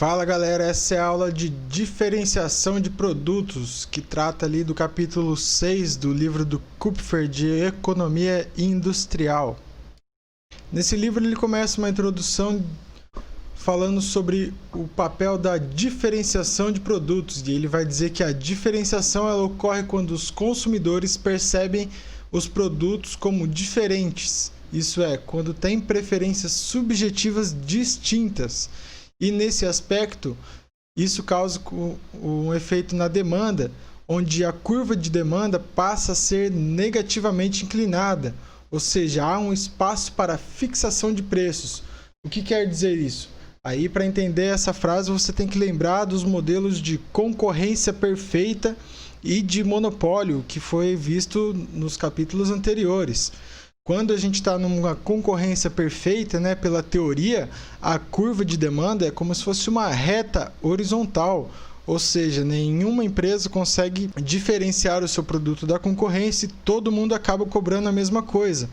Fala galera, essa é a aula de diferenciação de produtos, que trata ali do capítulo 6 do livro do Kupfer de Economia Industrial. Nesse livro ele começa uma introdução falando sobre o papel da diferenciação de produtos, e ele vai dizer que a diferenciação ela ocorre quando os consumidores percebem os produtos como diferentes, isso é, quando têm preferências subjetivas distintas. E nesse aspecto, isso causa um efeito na demanda, onde a curva de demanda passa a ser negativamente inclinada, ou seja, há um espaço para fixação de preços. O que quer dizer isso? Aí, para entender essa frase, você tem que lembrar dos modelos de concorrência perfeita e de monopólio, que foi visto nos capítulos anteriores. Quando a gente está numa concorrência perfeita, pela teoria, a curva de demanda é como se fosse uma reta horizontal, ou seja, nenhuma empresa consegue diferenciar o seu produto da concorrência e todo mundo acaba cobrando a mesma coisa.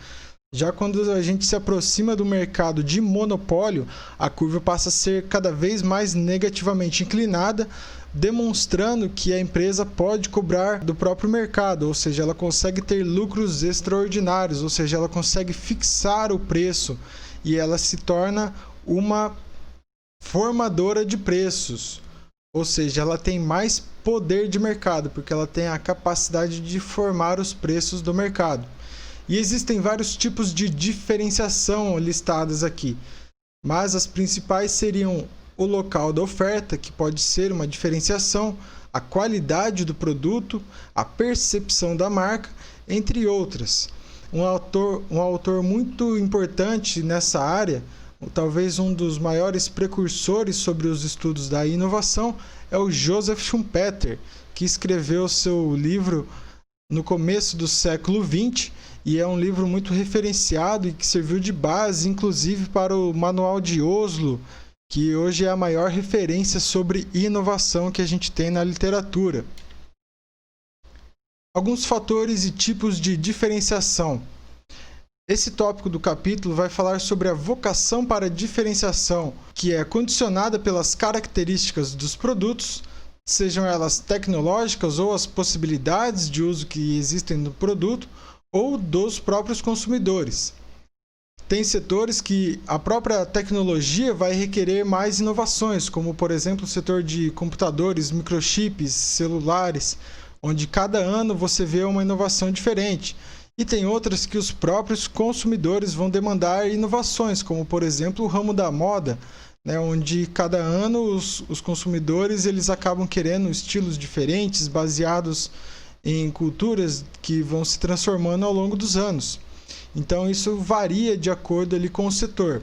Já quando a gente se aproxima do mercado de monopólio, a curva passa a ser cada vez mais negativamente inclinada, demonstrando que a empresa pode cobrar do próprio mercado, ou seja, ela consegue ter lucros extraordinários, ou seja, ela consegue fixar o preço e ela se torna uma formadora de preços, ou seja, ela tem mais poder de mercado, porque ela tem a capacidade de formar os preços do mercado. E existem vários tipos de diferenciação listadas aqui, mas as principais seriam o local da oferta, que pode ser uma diferenciação, a qualidade do produto, a percepção da marca, entre outras. Um autor muito importante nessa área, talvez um dos maiores precursores sobre os estudos da inovação, é o Joseph Schumpeter, que escreveu seu livro no começo do século XX, e é um livro muito referenciado e que serviu de base, inclusive, para o Manual de Oslo, que hoje é a maior referência sobre inovação que a gente tem na literatura. Alguns fatores e tipos de diferenciação. Esse tópico do capítulo vai falar sobre a vocação para diferenciação, que é condicionada pelas características dos produtos, sejam elas tecnológicas ou as possibilidades de uso que existem no produto, ou dos próprios consumidores. Tem setores que a própria tecnologia vai requerer mais inovações, como por exemplo o setor de computadores, microchips, celulares, onde cada ano você vê uma inovação diferente. E tem outras que os próprios consumidores vão demandar inovações, como por exemplo o ramo da moda, onde cada ano os consumidores eles acabam querendo estilos diferentes, baseados em culturas que vão se transformando ao longo dos anos. Então isso varia de acordo ali com o setor.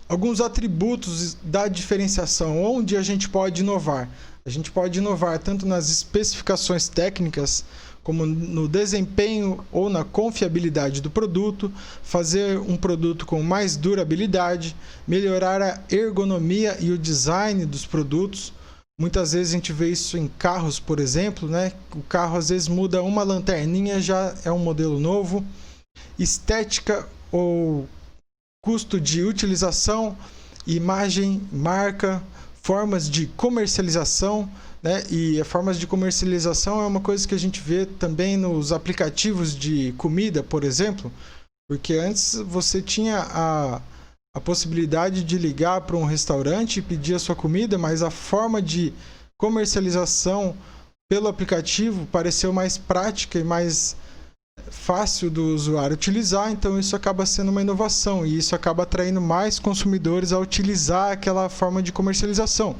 Alguns atributos da diferenciação, onde a gente pode inovar. A gente pode inovar tanto nas especificações técnicas, como no desempenho ou na confiabilidade do produto, fazer um produto com mais durabilidade, melhorar a ergonomia e o design dos produtos. Muitas vezes a gente vê isso em carros, por exemplo, O carro às vezes muda uma lanterninha, já é um modelo novo. Estética ou custo de utilização, imagem, marca, formas de comercialização, E as formas de comercialização é uma coisa que a gente vê também nos aplicativos de comida, por exemplo, porque antes você tinha a possibilidade de ligar para um restaurante e pedir a sua comida, mas a forma de comercialização pelo aplicativo pareceu mais prática e mais fácil do usuário utilizar, então isso acaba sendo uma inovação e isso acaba atraindo mais consumidores a utilizar aquela forma de comercialização.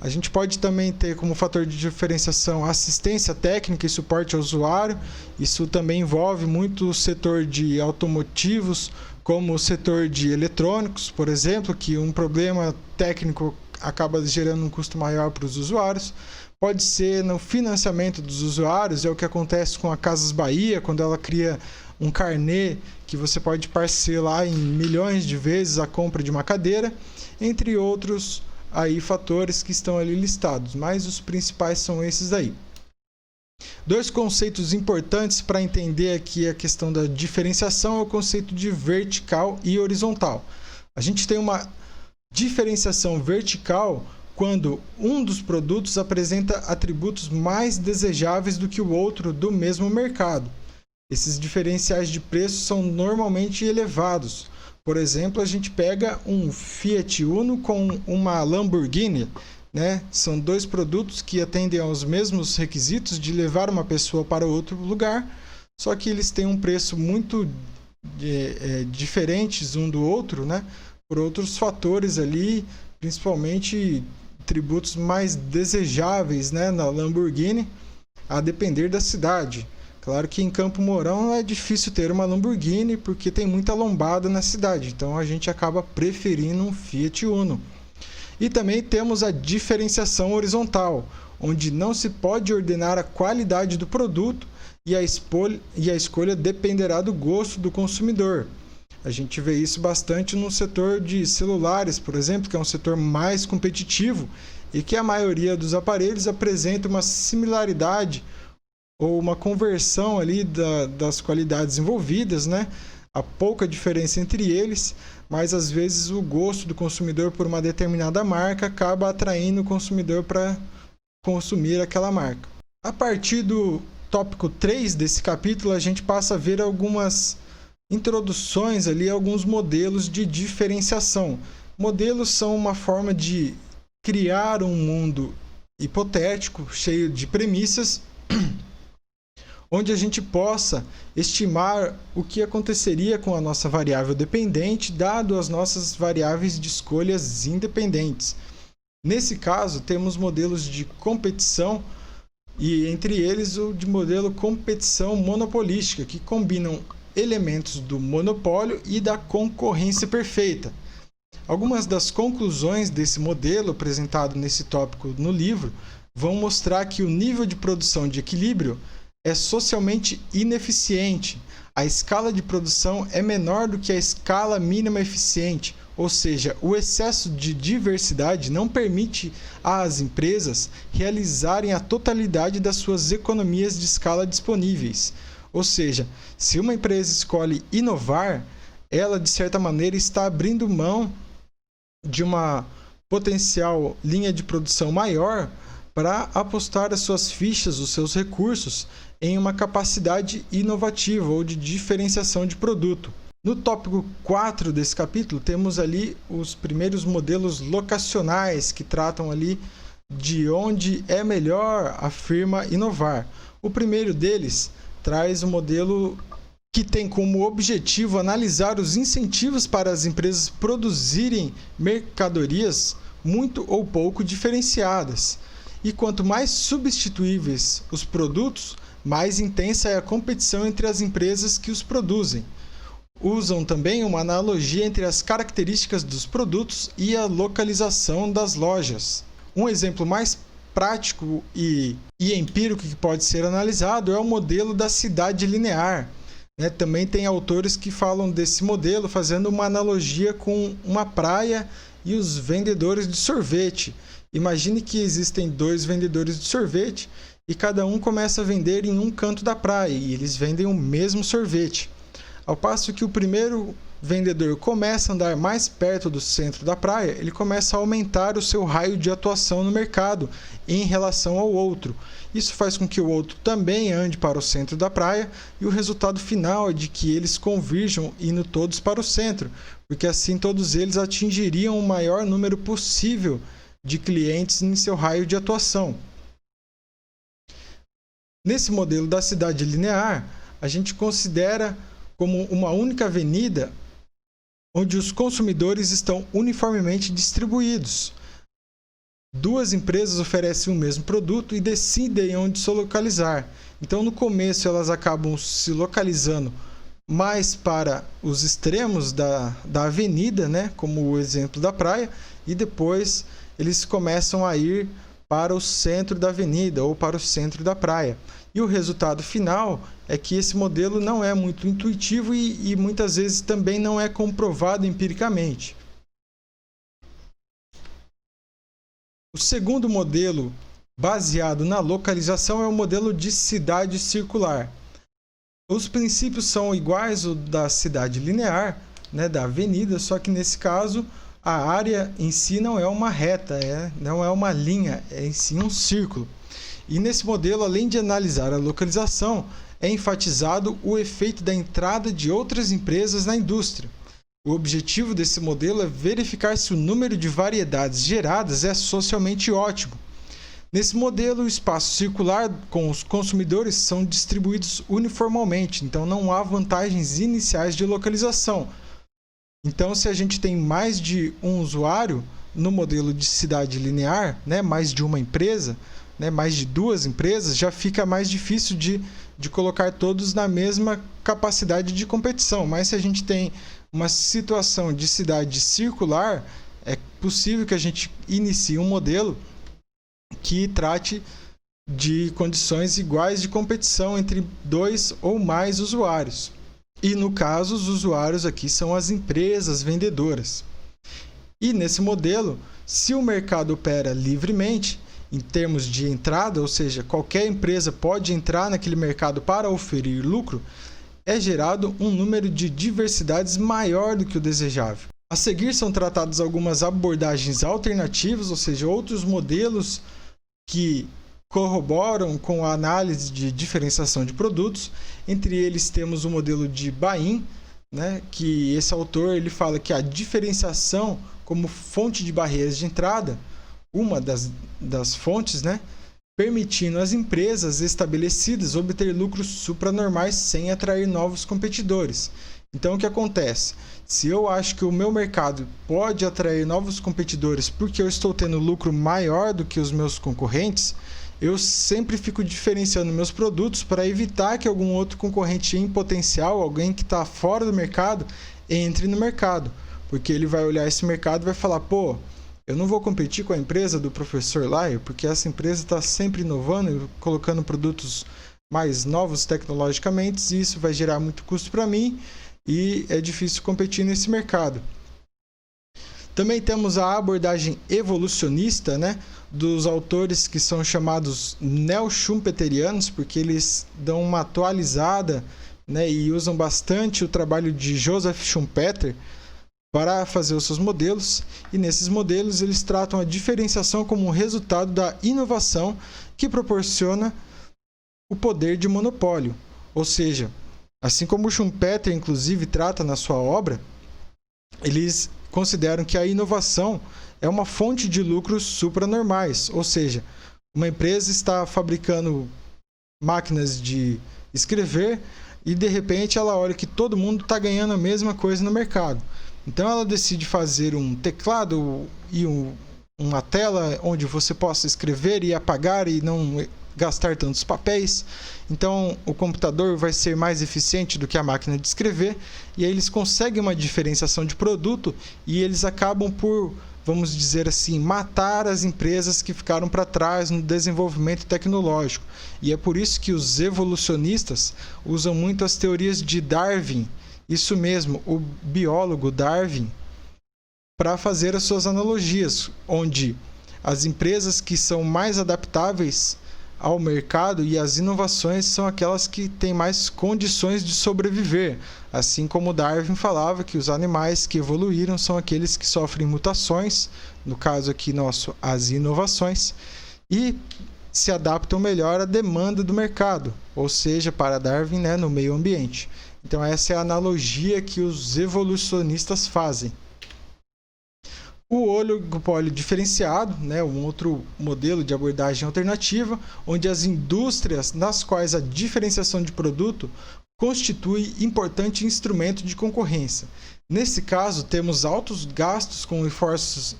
A gente pode também ter como fator de diferenciação assistência técnica e suporte ao usuário. Isso também envolve muito o setor de automotivos, como o setor de eletrônicos, por exemplo, que um problema técnico acaba gerando um custo maior para os usuários. Pode ser no financiamento dos usuários, é o que acontece com a Casas Bahia, quando ela cria um carnê que você pode parcelar em milhões de vezes a compra de uma cadeira, entre outros fatores que estão ali listados, mas os principais são esses aí. Dois conceitos importantes para entender aqui a questão da diferenciação é o conceito de vertical e horizontal. A gente tem uma Diferenciação vertical, quando um dos produtos apresenta atributos mais desejáveis do que o outro do mesmo mercado. Esses diferenciais de preço são normalmente elevados. Por exemplo, a gente pega um Fiat Uno com uma Lamborghini, né? São dois produtos que atendem aos mesmos requisitos de levar uma pessoa para outro lugar, só que eles têm um preço muito diferentes um do outro, né? Por outros fatores ali, principalmente tributos mais desejáveis, né? Na Lamborghini, a depender da cidade. Claro que em Campo Mourão é difícil ter uma Lamborghini porque tem muita lombada na cidade, então a gente acaba preferindo um Fiat Uno. E também temos a diferenciação horizontal, onde não se pode ordenar a qualidade do produto e a escolha dependerá do gosto do consumidor. A gente vê isso bastante no setor de celulares, por exemplo, que é um setor mais competitivo e que a maioria dos aparelhos apresenta uma similaridade ou uma conversão ali das qualidades envolvidas, né? Há pouca diferença entre eles, mas às vezes o gosto do consumidor por uma determinada marca acaba atraindo o consumidor para consumir aquela marca. A partir do tópico 3 desse capítulo, a gente passa a ver algumas introduções ali, alguns modelos de diferenciação. Modelos são uma forma de criar um mundo hipotético, cheio de premissas, onde a gente possa estimar o que aconteceria com a nossa variável dependente, dado as nossas variáveis de escolhas independentes. Nesse caso, temos modelos de competição, e entre eles o de modelo competição monopolística, que combinam elementos do monopólio e da concorrência perfeita. Algumas das conclusões desse modelo apresentado nesse tópico no livro vão mostrar que o nível de produção de equilíbrio é socialmente ineficiente. A escala de produção é menor do que a escala mínima eficiente, ou seja, o excesso de diversidade não permite às empresas realizarem a totalidade das suas economias de escala disponíveis. Ou seja, se uma empresa escolhe inovar, ela de certa maneira está abrindo mão de uma potencial linha de produção maior para apostar as suas fichas, os seus recursos, em uma capacidade inovativa ou de diferenciação de produto. No tópico 4 desse capítulo, temos ali os primeiros modelos locacionais, que tratam ali de onde é melhor a firma inovar. O primeiro deles traz um modelo que tem como objetivo analisar os incentivos para as empresas produzirem mercadorias muito ou pouco diferenciadas. E quanto mais substituíveis os produtos, mais intensa é a competição entre as empresas que os produzem. Usam também uma analogia entre as características dos produtos e a localização das lojas. Um exemplo mais prático e empírico que pode ser analisado é o modelo da cidade linear. Também tem autores que falam desse modelo fazendo uma analogia com uma praia e os vendedores de sorvete. Imagine que existem dois vendedores de sorvete e cada um começa a vender em um canto da praia e eles vendem o mesmo sorvete. Ao passo que o primeiro vendedor começa a andar mais perto do centro da praia, ele começa a aumentar o seu raio de atuação no mercado em relação ao outro. Isso faz com que o outro também ande para o centro da praia e o resultado final é de que eles convirjam indo todos para o centro, porque assim todos eles atingiriam o maior número possível de clientes em seu raio de atuação. Nesse modelo da cidade linear, a gente considera como uma única avenida onde os consumidores estão uniformemente distribuídos. Duas empresas oferecem o mesmo produto e decidem onde se localizar. Então, no começo, elas acabam se localizando mais para os extremos da avenida, como o exemplo da praia, e depois eles começam a ir para o centro da avenida ou para o centro da praia. E o resultado final é que esse modelo não é muito intuitivo e muitas vezes também não é comprovado empiricamente. O segundo modelo baseado na localização é o modelo de cidade circular. Os princípios são iguais ao da cidade linear, da avenida, só que nesse caso a área em si não é uma reta, não é uma linha, é em si um círculo. E nesse modelo, além de analisar a localização, é enfatizado o efeito da entrada de outras empresas na indústria. O objetivo desse modelo é verificar se o número de variedades geradas é socialmente ótimo. Nesse modelo, o espaço circular com os consumidores são distribuídos uniformemente, então não há vantagens iniciais de localização. Então, se a gente tem mais de um usuário no modelo de cidade linear, mais de uma empresa, mais de duas empresas, já fica mais difícil de colocar todos na mesma capacidade de competição. Mas se a gente tem uma situação de cidade circular, é possível que a gente inicie um modelo que trate de condições iguais de competição entre dois ou mais usuários. E no caso, os usuários aqui são as empresas vendedoras. E nesse modelo, se o mercado opera livremente, em termos de entrada, ou seja, qualquer empresa pode entrar naquele mercado para oferir lucro, é gerado um número de diversidades maior do que o desejável. A seguir são tratadas algumas abordagens alternativas, ou seja, outros modelos que corroboram com a análise de diferenciação de produtos. Entre eles temos o modelo de Bain, que esse autor ele fala que a diferenciação como fonte de barreiras de entrada, uma das fontes, permitindo às empresas estabelecidas obter lucros supranormais sem atrair novos competidores. Então, o que acontece? Se eu acho que o meu mercado pode atrair novos competidores porque eu estou tendo lucro maior do que os meus concorrentes, eu sempre fico diferenciando meus produtos para evitar que algum outro concorrente em potencial, alguém que está fora do mercado, entre no mercado. Porque ele vai olhar esse mercado e vai falar, eu não vou competir com a empresa do professor Laio, porque essa empresa está sempre inovando e colocando produtos mais novos tecnologicamente, e isso vai gerar muito custo para mim e é difícil competir nesse mercado. Também temos a abordagem evolucionista, dos autores que são chamados neo-schumpeterianos, porque eles dão uma atualizada, e usam bastante o trabalho de Joseph Schumpeter para fazer os seus modelos. E nesses modelos eles tratam a diferenciação como um resultado da inovação que proporciona o poder de monopólio. Ou seja, assim como o Schumpeter inclusive trata na sua obra, eles consideram que a inovação é uma fonte de lucros supranormais, ou seja, uma empresa está fabricando máquinas de escrever e de repente ela olha que todo mundo está ganhando a mesma coisa no mercado. Então ela decide fazer um teclado e uma tela onde você possa escrever e apagar e não gastar tantos papéis. Então o computador vai ser mais eficiente do que a máquina de escrever, e aí eles conseguem uma diferenciação de produto e eles acabam por, vamos dizer assim, matar as empresas que ficaram para trás no desenvolvimento tecnológico. E é por isso que os evolucionistas usam muito as teorias de Darwin, isso mesmo, o biólogo Darwin, para fazer as suas analogias, onde as empresas que são mais adaptáveis ao mercado e as inovações são aquelas que têm mais condições de sobreviver. Assim como Darwin falava que os animais que evoluíram são aqueles que sofrem mutações, no caso aqui nosso, as inovações, e se adaptam melhor à demanda do mercado, ou seja, para Darwin, no meio ambiente. Então essa é a analogia que os evolucionistas fazem. O oligopólio diferenciado, um outro modelo de abordagem alternativa, onde as indústrias nas quais a diferenciação de produto constitui importante instrumento de concorrência. Nesse caso, temos altos gastos com esforços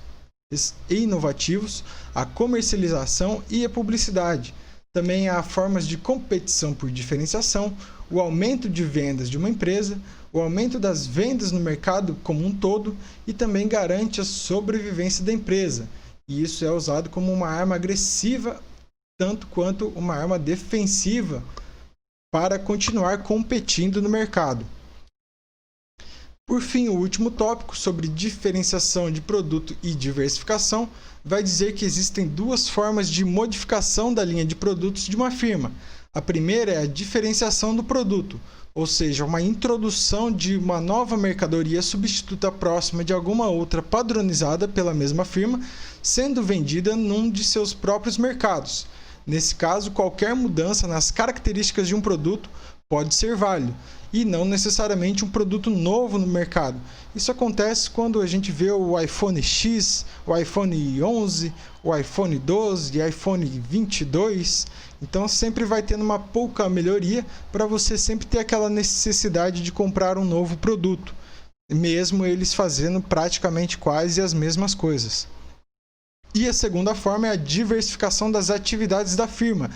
inovativos, a comercialização e a publicidade. Também há formas de competição por diferenciação, o aumento de vendas de uma empresa, o aumento das vendas no mercado como um todo, e também garante a sobrevivência da empresa. E isso é usado como uma arma agressiva, tanto quanto uma arma defensiva, para continuar competindo no mercado. Por fim, o último tópico, sobre diferenciação de produto e diversificação, vai dizer que existem duas formas de modificação da linha de produtos de uma firma. A primeira é a diferenciação do produto, ou seja, uma introdução de uma nova mercadoria substituta próxima de alguma outra padronizada pela mesma firma, sendo vendida num de seus próprios mercados. Nesse caso, qualquer mudança nas características de um produto pode ser válido, e não necessariamente um produto novo no mercado. Isso acontece quando a gente vê o iPhone X, o iPhone 11, o iPhone 12 e iPhone 22. Então sempre vai tendo uma pouca melhoria para você sempre ter aquela necessidade de comprar um novo produto, mesmo eles fazendo praticamente quase as mesmas coisas. E a segunda forma é a diversificação das atividades da firma,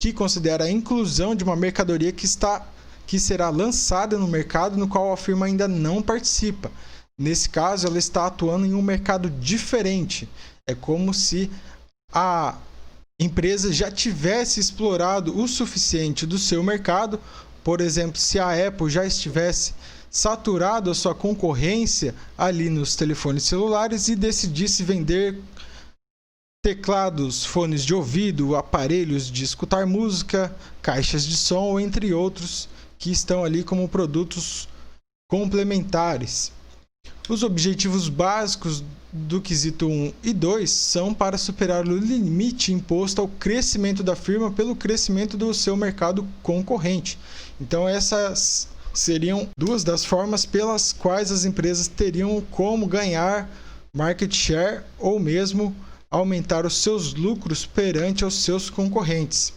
que considera a inclusão de uma mercadoria que será lançada no mercado no qual a firma ainda não participa. Nesse caso, ela está atuando em um mercado diferente. É como se a empresa já tivesse explorado o suficiente do seu mercado. Por exemplo, se a Apple já estivesse saturado a sua concorrência ali nos telefones celulares e decidisse vender teclados, fones de ouvido, aparelhos de escutar música, caixas de som, entre outros, que estão ali como produtos complementares. Os objetivos básicos do quesito 1 e 2 são para superar o limite imposto ao crescimento da firma pelo crescimento do seu mercado concorrente. Então essas seriam duas das formas pelas quais as empresas teriam como ganhar market share ou mesmo aumentar os seus lucros perante os seus concorrentes.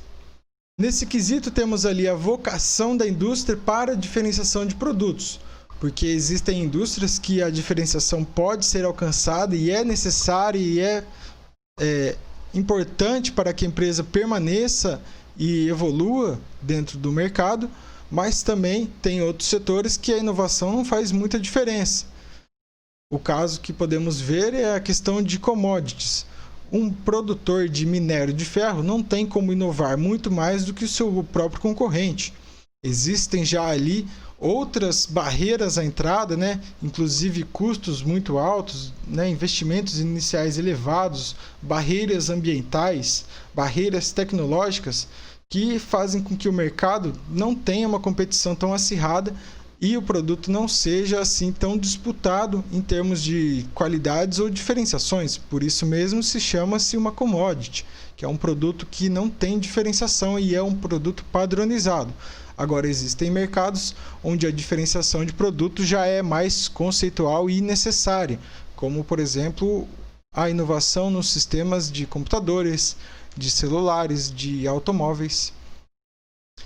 Nesse quesito temos ali a vocação da indústria para a diferenciação de produtos, porque existem indústrias que a diferenciação pode ser alcançada e é necessária e é importante para que a empresa permaneça e evolua dentro do mercado, mas também tem outros setores que a inovação não faz muita diferença. O caso que podemos ver é a questão de commodities. Um produtor de minério de ferro não tem como inovar muito mais do que o seu próprio concorrente. Existem já ali outras barreiras à entrada, inclusive custos muito altos, investimentos iniciais elevados, barreiras ambientais, barreiras tecnológicas que fazem com que o mercado não tenha uma competição tão acirrada e o produto não seja assim tão disputado em termos de qualidades ou diferenciações. Por isso mesmo se chama-se uma commodity, que é um produto que não tem diferenciação e é um produto padronizado. Agora, existem mercados onde a diferenciação de produto já é mais conceitual e necessária, como, por exemplo, a inovação nos sistemas de computadores, de celulares, de automóveis.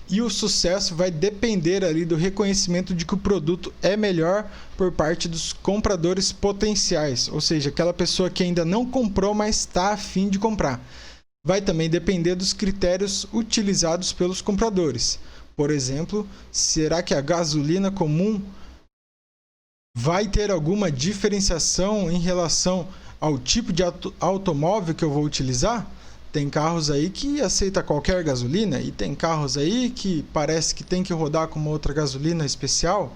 E o sucesso vai depender ali do reconhecimento de que o produto é melhor por parte dos compradores potenciais, ou seja, aquela pessoa que ainda não comprou, mas está a fim de comprar. Vai também depender dos critérios utilizados pelos compradores. Por exemplo, será que a gasolina comum vai ter alguma diferenciação em relação ao tipo de automóvel que eu vou utilizar? Tem carros aí que aceita qualquer gasolina e tem carros aí que parece que tem que rodar com uma outra gasolina especial.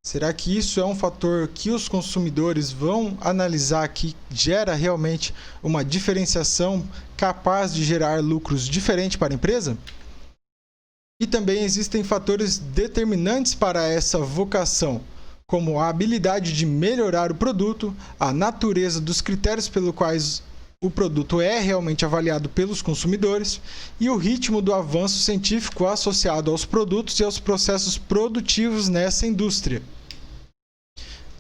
Será que isso é um fator que os consumidores vão analisar que gera realmente uma diferenciação capaz de gerar lucros diferentes para a empresa? E também existem fatores determinantes para essa vocação, como a habilidade de melhorar o produto, a natureza dos critérios pelos quais o produto é realmente avaliado pelos consumidores e o ritmo do avanço científico associado aos produtos e aos processos produtivos nessa indústria.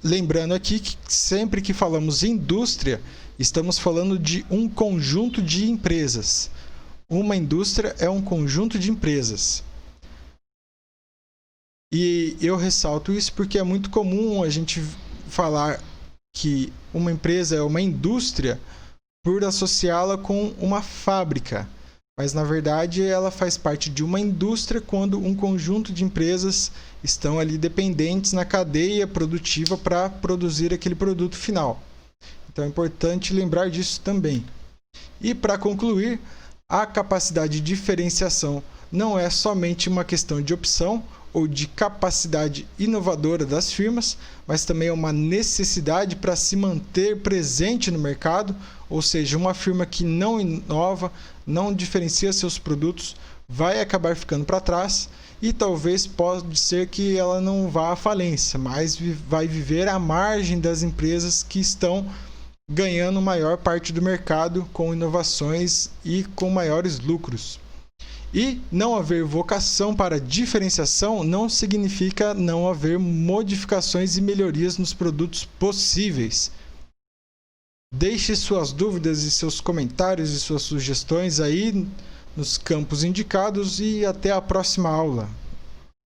Lembrando aqui que sempre que falamos indústria, estamos falando de um conjunto de empresas. Uma indústria é um conjunto de empresas. E eu ressalto isso porque é muito comum a gente falar que uma empresa é uma indústria por associá-la com uma fábrica. Mas, na verdade, ela faz parte de uma indústria quando um conjunto de empresas estão ali dependentes na cadeia produtiva para produzir aquele produto final. Então, é importante lembrar disso também. E, para concluir, a capacidade de diferenciação não é somente uma questão de opção ou de capacidade inovadora das firmas, mas também é uma necessidade para se manter presente no mercado, ou seja, uma firma que não inova, não diferencia seus produtos, vai acabar ficando para trás e talvez pode ser que ela não vá à falência, mas vai viver à margem das empresas que estão ganhando maior parte do mercado com inovações e com maiores lucros. E não haver vocação para diferenciação não significa não haver modificações e melhorias nos produtos possíveis. Deixe suas dúvidas e seus comentários e suas sugestões aí nos campos indicados e até a próxima aula.